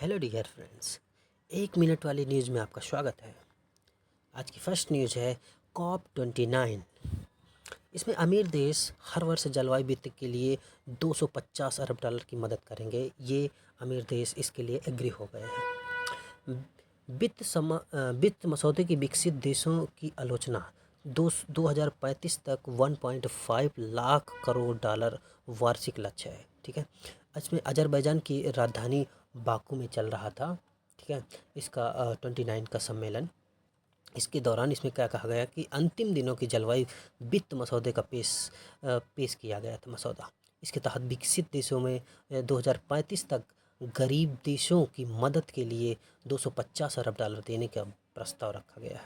Hello dear friends, एक minute वाली news में आपका स्वागत है। आज की फर्स्ट न्यूज़ है COP29। इसमें अमीर देश हर वर्ष जलवायु वित्त के लिए 250 अरब डॉलर की मदद करेंगे। ये अमीर देश इसके लिए एग्री हो गए हैं। वित्त मसौदे की विकसित देशों की आलोचना 2035 तक 1.5 लाख करोड़ डॉलर वार्षिक लक्ष्य है। ठीक है, इसमें अजरबैजान की राजधानी बाकू में चल रहा था। ठीक है, इसका 29 का सम्मेलन। इसके दौरान इसमें क्या कहा गया कि अंतिम दिनों की जलवायु वित्त मसौदे का पेश किया गया था मसौदा। इसके तहत विकसित देशों में 2035 तक गरीब देशों की मदद के लिए 250 अरब डॉलर देने का प्रस्ताव रखा गया है।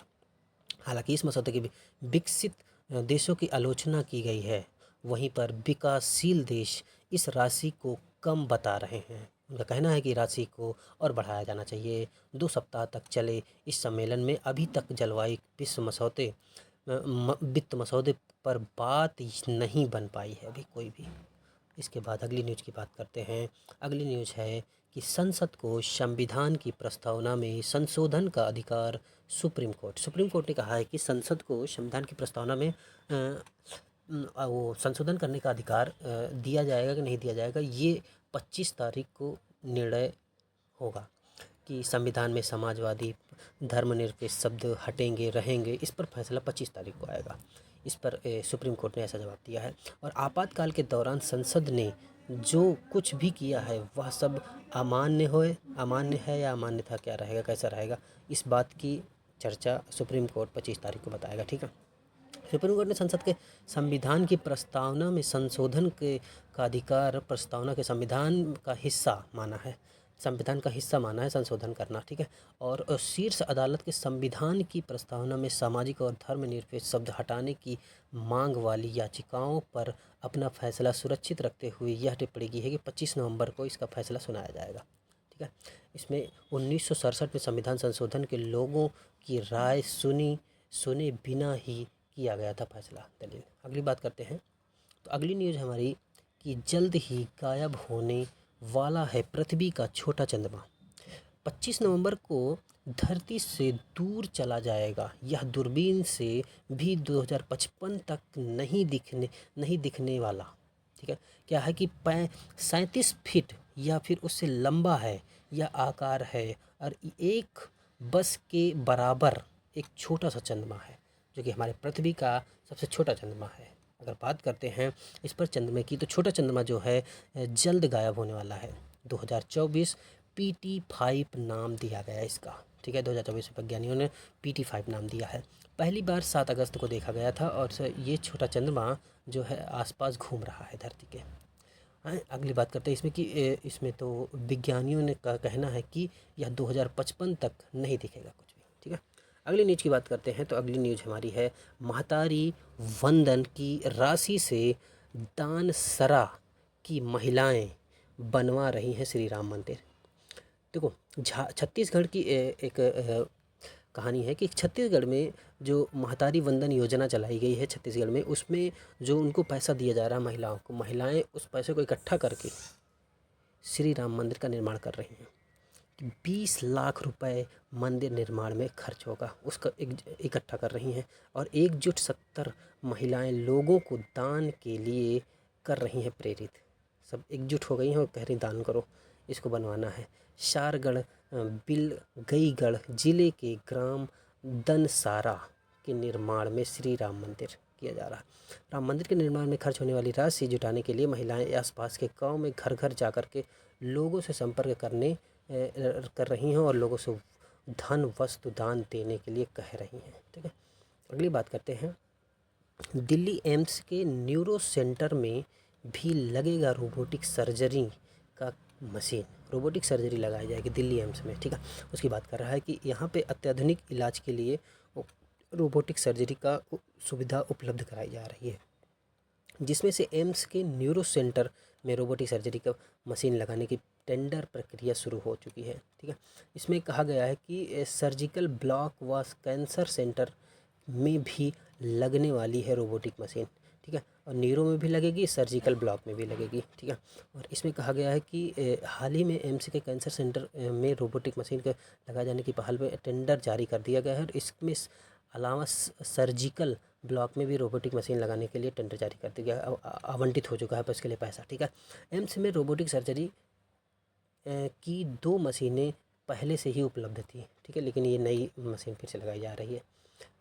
हालांकि इस मसौदे की विकसित देशों की आलोचना की गई है, वहीं पर विकासशील देश इस राशि को कम बता रहे हैं। उनका कहना है कि राशि को और बढ़ाया जाना चाहिए। 2 सप्ताह तक चले इस सम्मेलन में अभी तक जलवायु वित्त मसौदे पर बात नहीं बन पाई है अभी कोई भी। इसके बाद अगली न्यूज़ की बात करते हैं। अगली न्यूज़ है कि संसद को संविधान की प्रस्तावना में संशोधन का अधिकार। सुप्रीम कोर्ट ने कहा है कि संसद को संविधान की प्रस्तावना में वो संशोधन करने का अधिकार दिया जाएगा कि नहीं दिया जाएगा, ये 25 तारीख को निर्णय होगा कि संविधान में समाजवादी धर्मनिरपेक्ष शब्द हटेंगे रहेंगे। इस पर फैसला 25 तारीख को आएगा। इस पर सुप्रीम कोर्ट ने ऐसा जवाब दिया है। और आपातकाल के दौरान संसद ने जो कुछ भी किया है वह सब अमान्य है या अमान्य था, क्या रहेगा, कैसा रहेगा, इस बात की चर्चा सुप्रीम कोर्ट 25 तारीख को बताएगा। ठीक है, सुप्रीम कोर्ट ने संसद के संविधान की प्रस्तावना में संशोधन का अधिकार प्रस्तावना के संविधान का हिस्सा माना है संशोधन करना। ठीक है, और शीर्ष अदालत के संविधान की प्रस्तावना में सामाजिक और धर्मनिरपेक्ष शब्द हटाने की मांग वाली याचिकाओं पर अपना फैसला सुरक्षित रखते हुए यह टिप्पणी की है कि 25 नवंबर को इसका फैसला सुनाया जाएगा। ठीक है, इसमें 1967 में संविधान संशोधन के लोगों की राय सुने बिना ही किया गया था फैसला। दलील अगली बात करते हैं। तो अगली न्यूज़ हमारी कि जल्द ही गायब होने वाला है पृथ्वी का छोटा चंद्रमा। 25 नवंबर को धरती से दूर चला जाएगा। यह दूरबीन से भी 2055 तक नहीं दिखने वाला। ठीक है, क्या है कि 37 फीट या फिर उससे लंबा है, यह आकार है और एक बस के बराबर एक छोटा सा चंद्रमा है, जो कि हमारे पृथ्वी का सबसे छोटा चंद्रमा है। अगर बात करते हैं इस पर चंद्रमा की, तो छोटा चंद्रमा जो है जल्द गायब होने वाला है। 2024 PT5 नाम दिया गया है इसका। ठीक है, 2024 वैज्ञानिकों ने PT5 नाम दिया है। पहली बार 7 अगस्त को देखा गया था और ये छोटा चंद्रमा जो है आसपास घूम रहा है धरती के। अगली बात करते हैं इसमें कि इसमें तो विज्ञानियों ने का कहना है कि यह 2055 तक नहीं दिखेगा कुछ भी। ठीक है, अगली न्यूज़ की बात करते हैं। तो अगली न्यूज़ हमारी है महतारी वंदन की राशि से दानसरा की महिलाएं बनवा रही हैं श्री राम मंदिर। देखो, छत्तीसगढ़ की एक कहानी है कि छत्तीसगढ़ में जो महतारी वंदन योजना चलाई गई है छत्तीसगढ़ में, उसमें जो उनको पैसा दिया जा रहा है महिलाओं को, महिलाएं उस पैसे को इकट्ठा करके श्री राम मंदिर का निर्माण कर रही हैं। 20 लाख रुपए मंदिर निर्माण में खर्च होगा, उसका इकट्ठा कर रही हैं। और एकजुट 70 महिलाएं लोगों को दान के लिए कर रही हैं प्रेरित। सब एकजुट हो गई हैं और कह रही दान करो, इसको बनवाना है। शारगढ़ बिलगईगढ़ जिले के ग्राम दनसारा के निर्माण में श्री राम मंदिर किया जा रहा है। राम मंदिर के निर्माण में खर्च होने वाली राशि जुटाने के लिए महिलाएं आसपास के गांव में घर घर जाकर के लोगों से संपर्क कर रही हैं और लोगों से धन वस्तु दान देने के लिए कह रही हैं। ठीक है, अगली बात करते हैं। दिल्ली एम्स के न्यूरो सेंटर में भी लगेगा रोबोटिक सर्जरी का मशीन। रोबोटिक सर्जरी लगाई जाएगी दिल्ली एम्स में। ठीक है, उसकी बात कर रहा है कि यहाँ पे अत्याधुनिक इलाज के लिए रोबोटिक सर्जरी का सुविधा उपलब्ध कराई जा रही है, जिसमें से एम्स के न्यूरो सेंटर में रोबोटिक सर्जरी का मशीन लगाने की टेंडर प्रक्रिया शुरू हो चुकी है। ठीक है, इसमें कहा गया है कि सर्जिकल ब्लॉक व कैंसर सेंटर में भी लगने वाली है रोबोटिक मशीन। ठीक है, और न्यूरो में भी लगेगी, सर्जिकल ब्लॉक में भी लगेगी, ठीक है। और इसमें कहा गया है कि हाल ही में एम्स के कैंसर सेंटर में रोबोटिक मशीन के लगाए जाने की पहल में टेंडर जारी कर दिया गया है और इसमें अलावा सर्जिकल ब्लॉक में भी रोबोटिक मशीन लगाने के लिए टेंडर जारी कर दिया गया, आवंटित हो चुका है पर इसके लिए पैसा, ठीक है। एम्स में रोबोटिक सर्जरी की 2 मशीनें पहले से ही उपलब्ध थी, ठीक है, लेकिन ये नई मशीन फिर से लगाई जा रही है।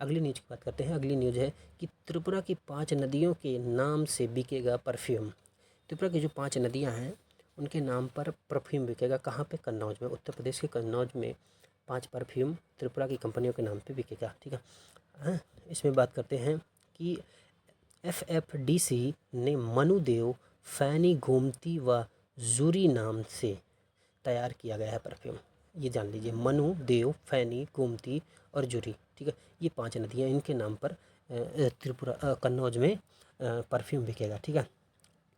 अगली न्यूज़ की बात करते हैं। अगली न्यूज़ है कि त्रिपुरा की 5 नदियों के नाम से बिकेगा परफ्यूम। त्रिपुरा की जो 5 नदियां हैं उनके नाम पर परफ्यूम बिकेगा। कहाँ पे? कन्नौज में, उत्तर प्रदेश के कन्नौज में 5 परफ्यूम त्रिपुरा की कंपनियों के नाम पे बिकेगा, ठीक है। हाँ, इसमें बात करते हैं कि FFDC ने मनुदेव, फैनी, गोमती व जूरी नाम से तैयार किया गया है परफ्यूम। ये जान लीजिए, मनु, देव, फैनी, गोमती और जुरी, ठीक है। ये 5 नदियाँ, इनके नाम पर त्रिपुरा कन्नौज में परफ्यूम बिकेगा, ठीक है।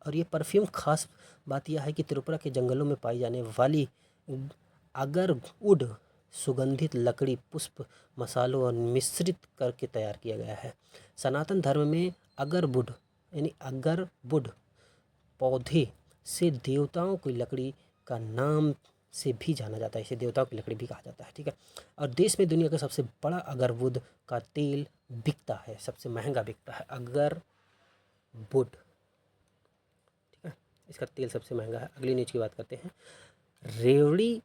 और ये परफ्यूम खास बात यह है कि त्रिपुरा के जंगलों में पाई जाने वाली अगरवुड सुगंधित लकड़ी, पुष्प, मसालों और मिश्रित करके तैयार किया गया है। सनातन धर्म में अगरवुड यानी अगरवुड पौधे से देवताओं की लकड़ी का नाम से भी जाना जाता है, इसे देवताओं की लकड़ी भी कहा जाता है, ठीक है। और देश में दुनिया का सबसे बड़ा अगरवुड का तेल बिकता है, सबसे महंगा बिकता है अगरवुड, ठीक है। इसका तेल सबसे महंगा है। अगली न्यूज़ की बात करते हैं। रेवड़ी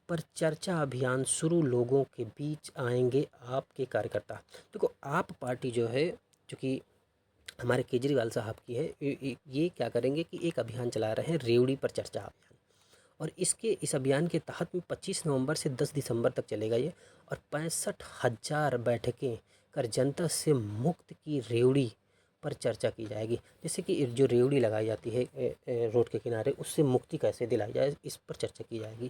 पर चर्चा अभियान शुरू, लोगों के बीच आएंगे आपके कार्यकर्ता। देखो, आप पार्टी जो है, जो कि हमारे केजरीवाल साहब की है, ये क्या करेंगे कि एक अभियान चला रहे हैं, रेवड़ी पर चर्चा अभियान। और इस अभियान के तहत में 25 नवंबर से 10 दिसंबर तक चलेगा ये। और 65,000 बैठकें कर जनता से मुक्त की रेवड़ी पर चर्चा की जाएगी। जैसे कि जो रेवड़ी लगाई जाती है रोड के किनारे, उससे मुक्ति कैसे दिलाई जाए, इस पर चर्चा की जाएगी,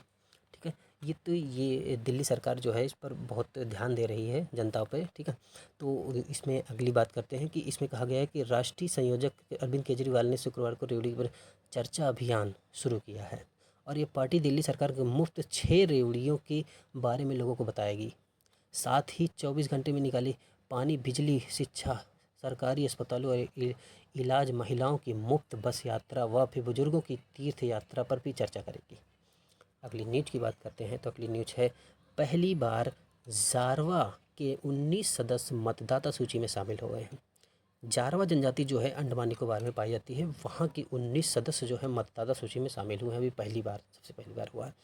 ठीक है। ये दिल्ली सरकार जो है इस पर बहुत ध्यान दे रही है जनता पे, ठीक है। तो इसमें अगली बात करते हैं कि इसमें कहा गया है कि राष्ट्रीय संयोजक अरविंद केजरीवाल ने शुक्रवार को रेवड़ी पर चर्चा अभियान शुरू किया है। और ये पार्टी दिल्ली सरकार के मुफ्त 6 रेवड़ियों के बारे में लोगों को बताएगी। साथ ही 24 घंटे में निकाली पानी, बिजली, शिक्षा, सरकारी अस्पतालों और इलाज, महिलाओं की मुफ्त बस यात्रा व फिर बुजुर्गों की तीर्थ यात्रा पर भी चर्चा करेगी। अगली न्यूज़ की बात करते हैं तो अगली न्यूज़ है, पहली बार जारवा के 19 सदस्य मतदाता सूची में शामिल हो गए हैं। जारवा जनजाति जो है अंडमान निकोबार में पाई जाती है, वहाँ की 19 सदस्य जो है मतदाता सूची में शामिल हुए हैं। अभी पहली बार, सबसे पहली बार हुआ है।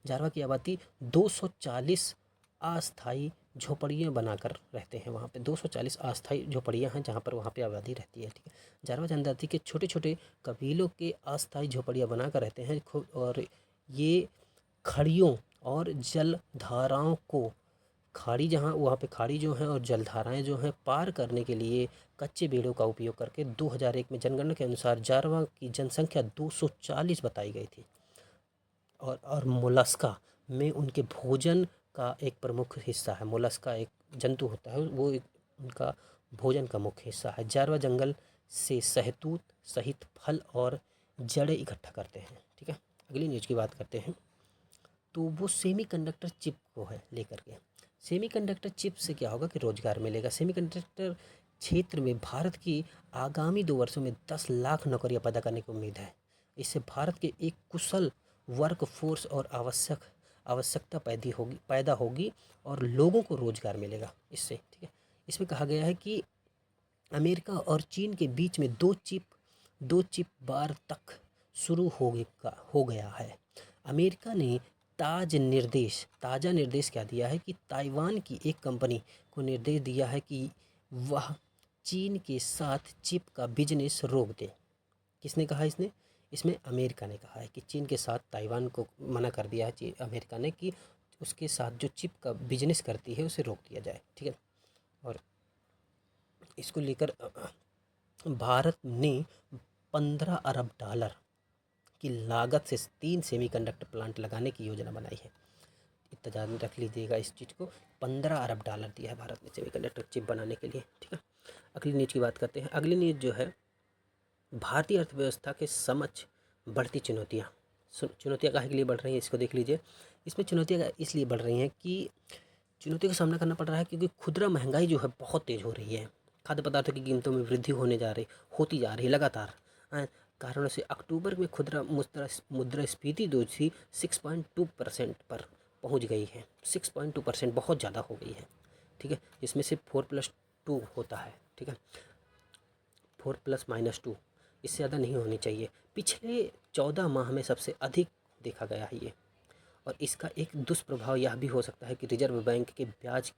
जारवा की आबादी 240 अस्थायी झोपड़ियाँ बनाकर रहते हैं वहाँ पे। 240 अस्थायी झोपड़ियाँ हैं जहाँ पर वहाँ पे आबादी रहती है, ठीक है। जारवा जनजाति के छोटे छोटे कबीलों के अस्थायी झोपड़ियाँ बनाकर रहते हैं खूब। और ये खड़ियों और जलधाराओं को, खाड़ी जहाँ, वहाँ पे खाड़ी जो है और जलधाराएं जो हैं, पार करने के लिए कच्चे बेड़ों का उपयोग करके 2001 में जनगणना के अनुसार जारवा की जनसंख्या 240 बताई गई थी। और मोलस्का में उनके भोजन का एक प्रमुख हिस्सा है। मोलस्का एक जंतु होता है, वो एक उनका भोजन का मुख्य हिस्सा है। जारवा जंगल से शहतूत सहित फल और जड़ें इकट्ठा करते हैं, ठीक है। अगली न्यूज़ की बात करते हैं तो वो सेमीकंडक्टर चिप को है लेकर के। सेमीकंडक्टर चिप से क्या होगा कि रोजगार मिलेगा। सेमीकंडक्टर क्षेत्र में भारत की आगामी 2 वर्षों में 10 लाख नौकरियां पैदा करने की उम्मीद है। इससे भारत के एक कुशल वर्क फोर्स और आवश्यकता पैदा होगी और लोगों को रोजगार मिलेगा इससे, ठीक है। इसमें कहा गया है कि अमेरिका और चीन के बीच में दो चिप बार तक शुरू हो गया है। अमेरिका ने ताज़ा निर्देश क्या दिया है कि ताइवान की एक कंपनी को निर्देश दिया है कि वह चीन के साथ चिप का बिजनेस रोक दे। किसने कहा इसने? इसमें अमेरिका ने कहा है कि चीन के साथ ताइवान को मना कर दिया है अमेरिका ने कि उसके साथ जो चिप का बिजनेस करती है उसे रोक दिया जाए, ठीक है। और इसको लेकर भारत ने 15 अरब डॉलर की लागत से 3 सेमीकंडक्टर प्लांट लगाने की योजना बनाई है। इतना ध्यान रख लीजिएगा इस चीज़ को, 15 अरब डॉलर दिया है भारत ने सेमीकंडक्टर चिप बनाने के लिए, ठीक है। अगली न्यूज़ की बात करते हैं। अगली न्यूज़ जो है, भारतीय अर्थव्यवस्था के समक्ष बढ़ती चुनौतियाँ। चुनौतियाँ काहे के लिए बढ़ रही हैं, इसको देख लीजिए। इसमें चुनौतियाँ इसलिए बढ़ रही हैं कि चुनौतियों का सामना करना पड़ रहा है क्योंकि खुदरा महंगाई जो है बहुत तेज़ हो रही है। खाद्य पदार्थों की कीमतों में वृद्धि होती जा रही है लगातार कारणों से अक्टूबर में खुदरा मुद्रास्फीति जो थी 6.2% पर पहुंच गई है। 6.2% बहुत ज़्यादा हो गई है, ठीक है। इसमें से 4+2 होता है, ठीक है, 4+-2, इससे ज़्यादा नहीं होनी चाहिए। पिछले 14 माह में सबसे अधिक देखा गया है ये। और इसका एक दुष्प्रभाव यह भी हो सकता है कि रिजर्व बैंक के ब्याज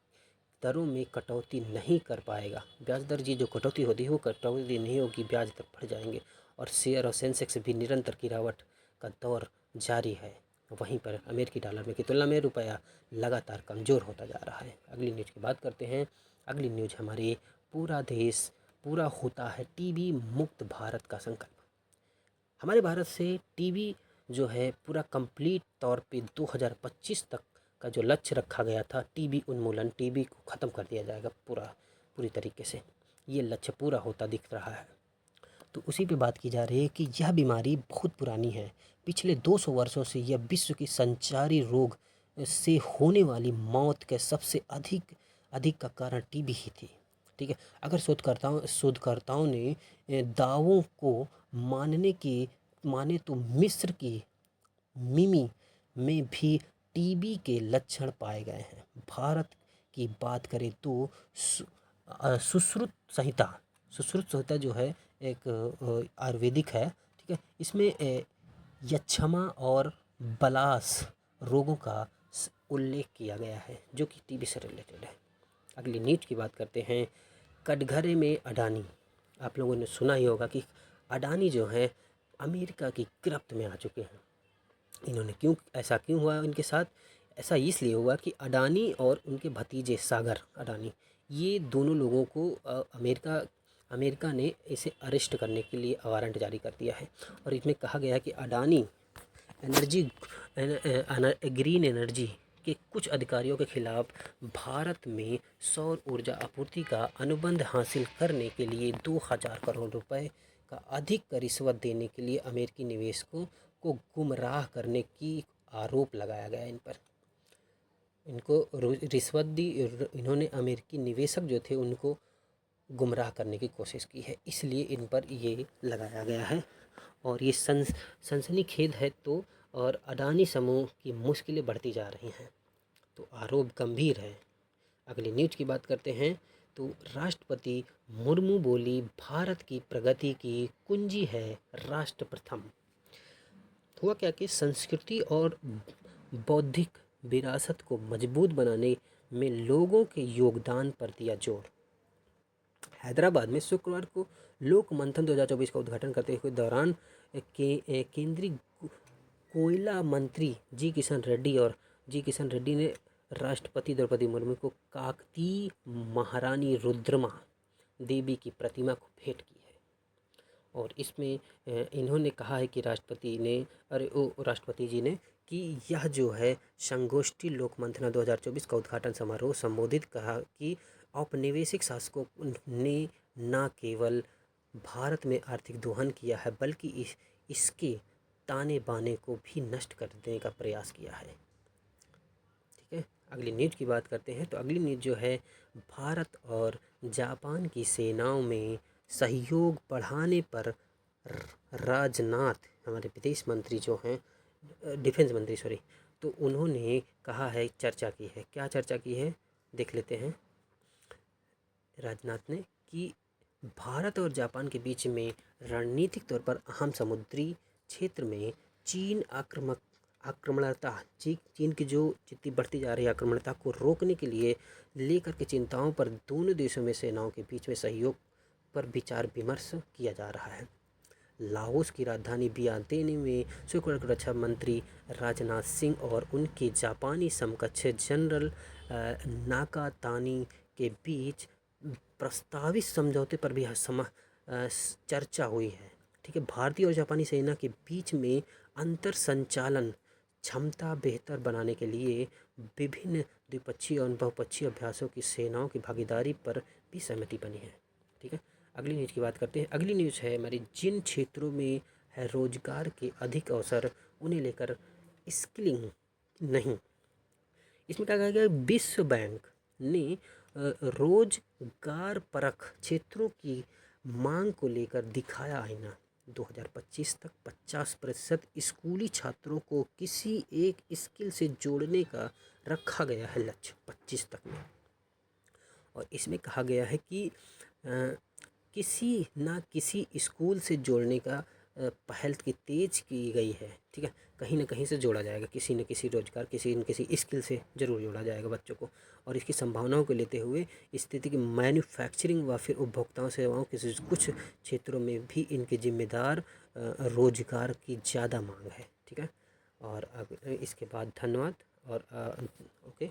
दरों में कटौती नहीं कर पाएगा। ब्याज दर की जो कटौती होती है वो कटौती नहीं होगी, ब्याज दर बढ़ जाएंगे। और शेयर और सेंसेक्स भी निरंतर गिरावट का दौर जारी है। वहीं पर अमेरिकी डॉलर में की तुलना में रुपया लगातार कमज़ोर होता जा रहा है। अगली न्यूज़ की बात करते हैं। अगली न्यूज़ हमारे पूरा देश पूरा होता है टीबी मुक्त भारत का संकल्प। हमारे भारत से टीबी जो है पूरा कंप्लीट तौर पे 2025 तक का जो लक्ष्य रखा गया था, टीबी उन्मूलन, टीबी को ख़त्म कर दिया जाएगा पूरी तरीके से, ये लक्ष्य पूरा होता दिख रहा है। तो उसी पे बात की जा रही है कि यह बीमारी बहुत पुरानी है। पिछले 200 वर्षों से यह विश्व की संचारी रोग से होने वाली मौत के सबसे अधिक का कारण टीबी ही थी, ठीक है। अगर शोधकर्ताओं ने दावों को माने तो मिस्र की मिमी में भी टीबी के लक्षण पाए गए हैं। भारत की बात करें तो सुश्रुत संहिता जो है एक आयुर्वेदिक है, ठीक है। इसमें यक्षमा और बलास रोगों का उल्लेख किया गया है जो कि टीबी से रिलेटेड है। अगली न्यूज़ की बात करते हैं। कटघरे में अडानी, आप लोगों ने सुना ही होगा कि अडानी जो है अमेरिका की गिरफ्त में आ चुके हैं। इन्होंने ऐसा क्यों हुआ इनके साथ? ऐसा इसलिए हुआ कि अडानी और उनके भतीजे सागर अडानी, ये दोनों लोगों को अमेरिका ने इसे अरेस्ट करने के लिए वारंट जारी कर दिया है। और इसमें कहा गया है कि अडानी ग्रीन एनर्जी के कुछ अधिकारियों के खिलाफ भारत में सौर ऊर्जा आपूर्ति का अनुबंध हासिल करने के लिए 2000 करोड़ रुपए का अधिक रिश्वत देने के लिए अमेरिकी निवेशकों को गुमराह करने की आरोप लगाया गया इन पर। इनको रिश्वत दी, इन्होंने अमेरिकी निवेशक जो थे उनको गुमराह करने की कोशिश की है, इसलिए इन पर ये लगाया गया है। और ये सनसनीखेज है। तो और अडानी समूह की मुश्किलें बढ़ती जा रही हैं, तो आरोप गंभीर है। अगली न्यूज़ की बात करते हैं। तो राष्ट्रपति मुर्मू बोली, भारत की प्रगति की कुंजी है राष्ट्र प्रथम। हुआ क्या कि संस्कृति और बौद्धिक विरासत को मजबूत बनाने में लोगों के योगदान पर दिया जोर। हैदराबाद में शुक्रवार को लोक मंथन 2024 का उद्घाटन करते हुए दौरान केंद्रीय कोयला मंत्री जी किशन रेड्डी ने राष्ट्रपति द्रौपदी मुर्मू को काकतीय महारानी रुद्रमा देवी की प्रतिमा को भेंट की है। और इसमें इन्होंने कहा है कि राष्ट्रपति जी ने कि यह जो है संगोष्ठी लोक मंथना 2024 का उद्घाटन समारोह संबोधित कहा कि औपनिवेशिक शासकों ने न केवल भारत में आर्थिक दोहन किया है बल्कि इसके ताने बाने को भी नष्ट कर देने का प्रयास किया है, ठीक है। अगली न्यूज़ की बात करते हैं। तो अगली न्यूज़ जो है, भारत और जापान की सेनाओं में सहयोग बढ़ाने पर राजनाथ, हमारे विदेश मंत्री जो हैं, डिफेंस मंत्री सॉरी, तो उन्होंने कहा है, चर्चा की है। क्या चर्चा की है देख लेते हैं। राजनाथ ने कि भारत और जापान के बीच में रणनीतिक तौर पर अहम समुद्री क्षेत्र में चीन की जो जितनी बढ़ती जा रही आक्रामकता को रोकने के लिए लेकर के चिंताओं पर दोनों देशों में सेनाओं के बीच में सहयोग पर विचार विमर्श किया जा रहा है। लाओस की राजधानी वियंतियान में शुक्रवार को रक्षा मंत्री राजनाथ सिंह और उनके जापानी समकक्ष जनरल नाकातानी के बीच प्रस्तावित समझौते पर भी चर्चा हुई है, ठीक है। भारतीय और जापानी सेना के बीच में अंतर संचालन क्षमता बेहतर बनाने के लिए विभिन्न द्विपक्षीय और बहुपक्षीय अभ्यासों की सेनाओं की भागीदारी पर भी सहमति बनी है, ठीक है। अगली न्यूज़ की बात करते हैं। अगली न्यूज़ है हमारी, जिन क्षेत्रों में है रोजगार के अधिक अवसर उन्हें लेकर स्किलिंग नहीं। इसमें क्या कहा गया, विश्व बैंक ने रोजगार परख क्षेत्रों की मांग को लेकर दिखाया आईना। 2025 तक 50% स्कूली छात्रों को किसी एक स्किल से जोड़ने का रखा गया है लक्ष्य 25 तक में। और इसमें कहा गया है कि किसी ना किसी स्कूल से जोड़ने का पहल की तेज की गई है, ठीक है। कहीं ना कहीं से जोड़ा जाएगा, किसी न किसी रोजगार, किसी न किसी स्किल से जरूर जोड़ा जाएगा बच्चों को। और इसकी संभावनाओं को लेते हुए स्थिति की मैन्युफैक्चरिंग व फिर उपभोक्ताओं सेवाओं के कुछ क्षेत्रों में भी इनके जिम्मेदार रोजगार की ज़्यादा मांग है, ठीक है। और अब इसके बाद धन्यवाद और ओके।